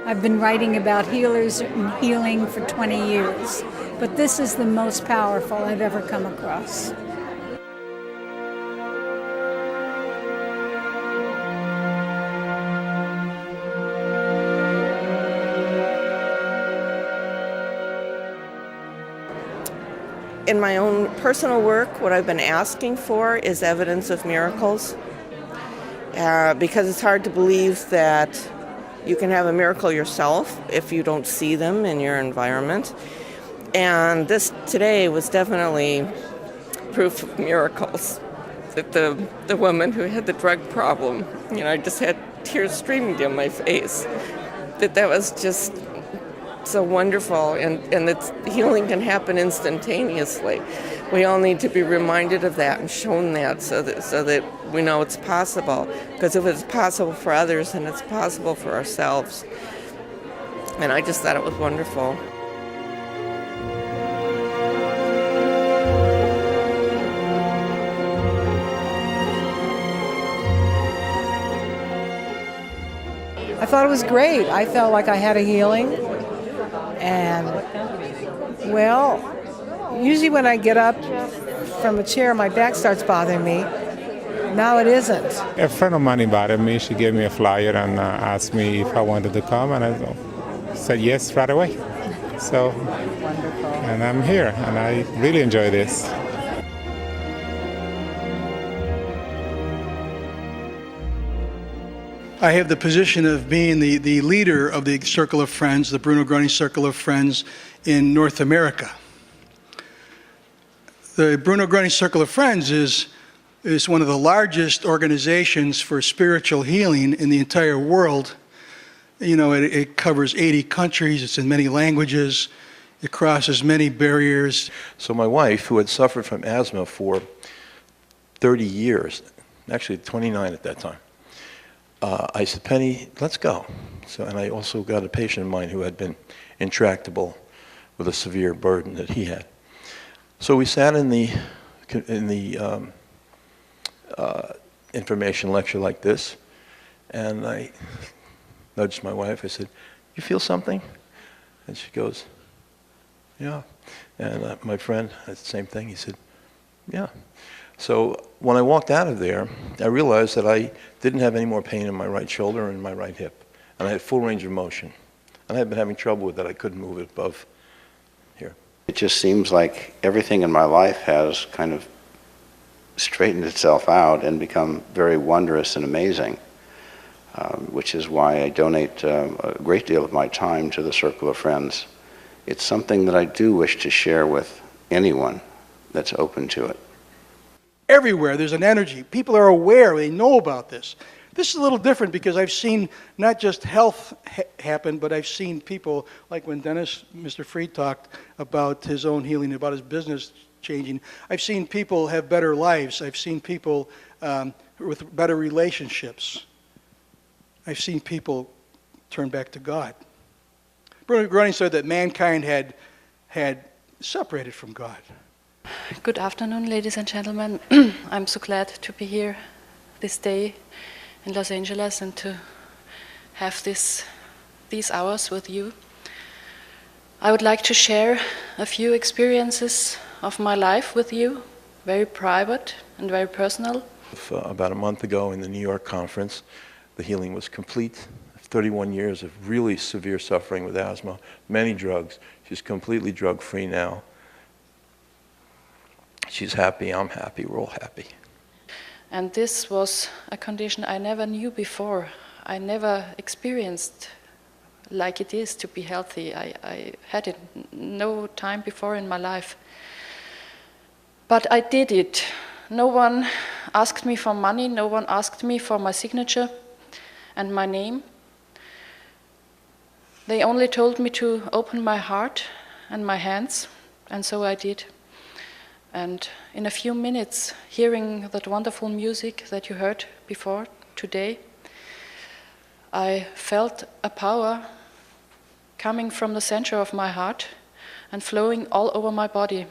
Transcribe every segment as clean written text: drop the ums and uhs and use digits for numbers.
I've been writing about healers and healing for 20 years, but this is the most powerful I've ever come across. In my own personal work, what I've been asking for is evidence of miracles, because it's hard to believe that you can have a miracle yourself if you don't see them in your environment. And this today was definitely proof of miracles. That the woman who had the drug problem, I just had tears streaming down my face. That was just so wonderful, and that healing can happen instantaneously. We all need to be reminded of that and shown that so that we know it's possible. Because if it's possible for others, then it's possible for ourselves. And I just thought it was wonderful. I thought it was great. I felt like I had a healing. And, well, usually when I get up from a chair, my back starts bothering me. Now it isn't. A friend of mine invited me. She gave me a flyer and asked me if I wanted to come, and I said yes right away. So, and I'm here, and I really enjoy this. I have the position of being the leader of the Circle of Friends, the Bruno Groening Circle of Friends in North America. The Bruno Groening Circle of Friends is one of the largest organizations for spiritual healing in the entire world. It covers 80 countries, it's in many languages, it crosses many barriers. So my wife, who had suffered from asthma for 30 years, actually 29 at that time, I said, Penny, let's go. And I also got a patient of mine who had been intractable with a severe burden that he had. So we sat in the information lecture like this, and I nudged my wife. I said, "You feel something?" And she goes, "Yeah." And my friend, the same thing. He said, "Yeah." So when I walked out of there, I realized that I didn't have any more pain in my right shoulder and my right hip. And I had full range of motion. And I had been having trouble with that. I couldn't move it above here. It just seems like everything in my life has kind of straightened itself out and become very wondrous and amazing, which is why I donate a great deal of my time to the Circle of Friends. It's something that I do wish to share with anyone that's open to it. Everywhere there's an energy. People are aware, they know about this. This is a little different because I've seen not just health happen, but I've seen people, like when Mr. Fried talked about his own healing, about his business changing. I've seen people have better lives. I've seen people with better relationships. I've seen people turn back to God. Bruno Groening said that mankind had separated from God. Good afternoon, ladies and gentlemen. I'm so glad to be here this day in Los Angeles and to have these hours with you. I would like to share a few experiences of my life with you, very private and very personal. About a month ago in the New York conference, the healing was complete. 31 years of really severe suffering with asthma, many drugs. She's completely drug-free now. She's happy, I'm happy, we're all happy. And this was a condition I never knew before. I never experienced like it is to be healthy. I had it no time before in my life. But I did it. No one asked me for money, no one asked me for my signature and my name. They only told me to open my heart and my hands, and so I did. And in a few minutes, hearing that wonderful music that you heard before today, I felt a power coming from the center of my heart and flowing all over my body.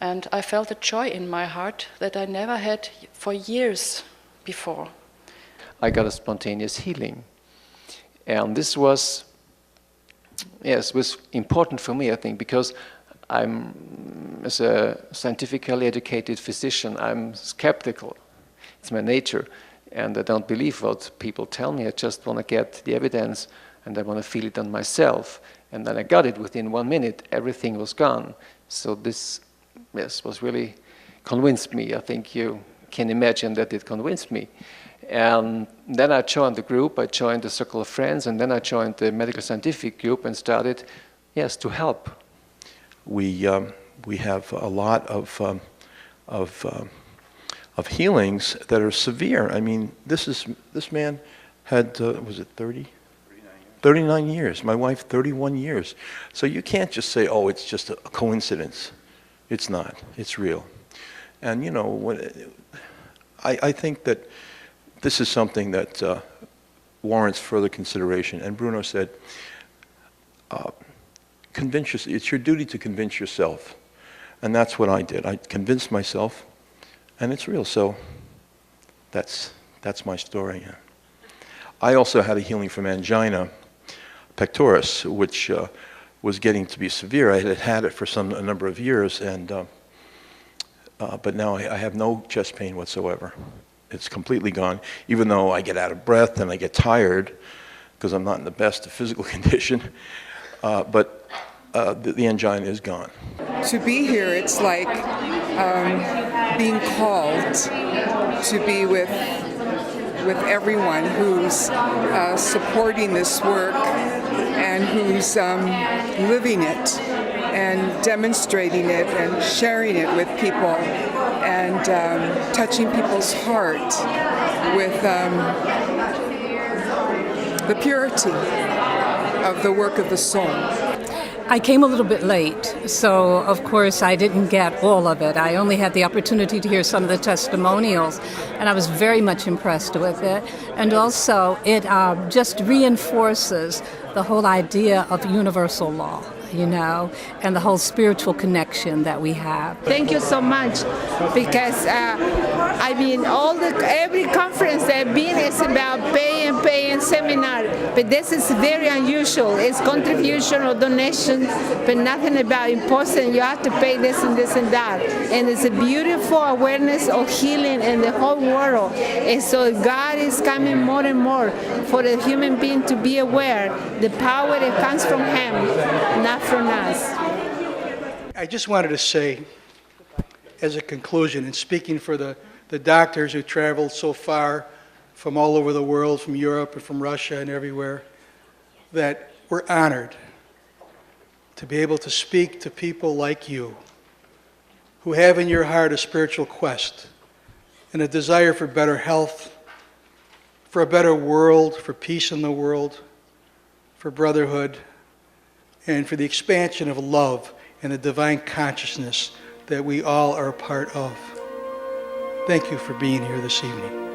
And I felt a joy in my heart that I never had for years before. I got a spontaneous healing. And this was yes, was important for me, I think, because I'm, as a scientifically educated physician, I'm skeptical. It's my nature, and I don't believe what people tell me. I just want to get the evidence, and I want to feel it on myself. And then I got it within 1 minute. Everything was gone. So this, yes, was really convinced me. I think you can imagine that it convinced me. And then I joined the group. I joined the circle of friends, and then I joined the medical scientific group and started, yes, to help. We have a lot of healings that are severe. I mean, this man had was it 30? 39 years. My wife, 31 years. So you can't just say, oh, it's just a coincidence. It's not. It's real. And you know, I think that this is something that warrants further consideration. And Bruno said, it's your duty to convince yourself. And that's what I did. I convinced myself, and it's real. So that's my story. I also had a healing from angina pectoris, which was getting to be severe. I had it for a number of years, and but now I have no chest pain whatsoever. It's completely gone, even though I get out of breath and I get tired because I'm not in the best of physical condition. But the angina is gone. To be here, it's like being called to be with everyone who's supporting this work and who's living it and demonstrating it and sharing it with people and touching people's heart with the purity of the work of the soul. I came a little bit late, so of course I didn't get all of it. I only had the opportunity to hear some of the testimonials, and I was very much impressed with it. And also, it just reinforces the whole idea of universal law, you know, and the whole spiritual connection that we have. Thank you so much, because I mean, every conference I've been is about pay and seminar, but this is very unusual. It's contribution or donation, but nothing about imposing. You have to pay this and this and that, and it's a beautiful awareness of healing in the whole world. And so God is coming more and more for the human being to be aware the power that comes from Him, not from us. I just wanted to say, as a conclusion, and speaking for the doctors who traveled so far from all over the world, from Europe and from Russia and everywhere, that we're honored to be able to speak to people like you who have in your heart a spiritual quest and a desire for better health, for a better world, for peace in the world, for brotherhood, and for the expansion of love and the divine consciousness that we all are a part of. Thank you for being here this evening.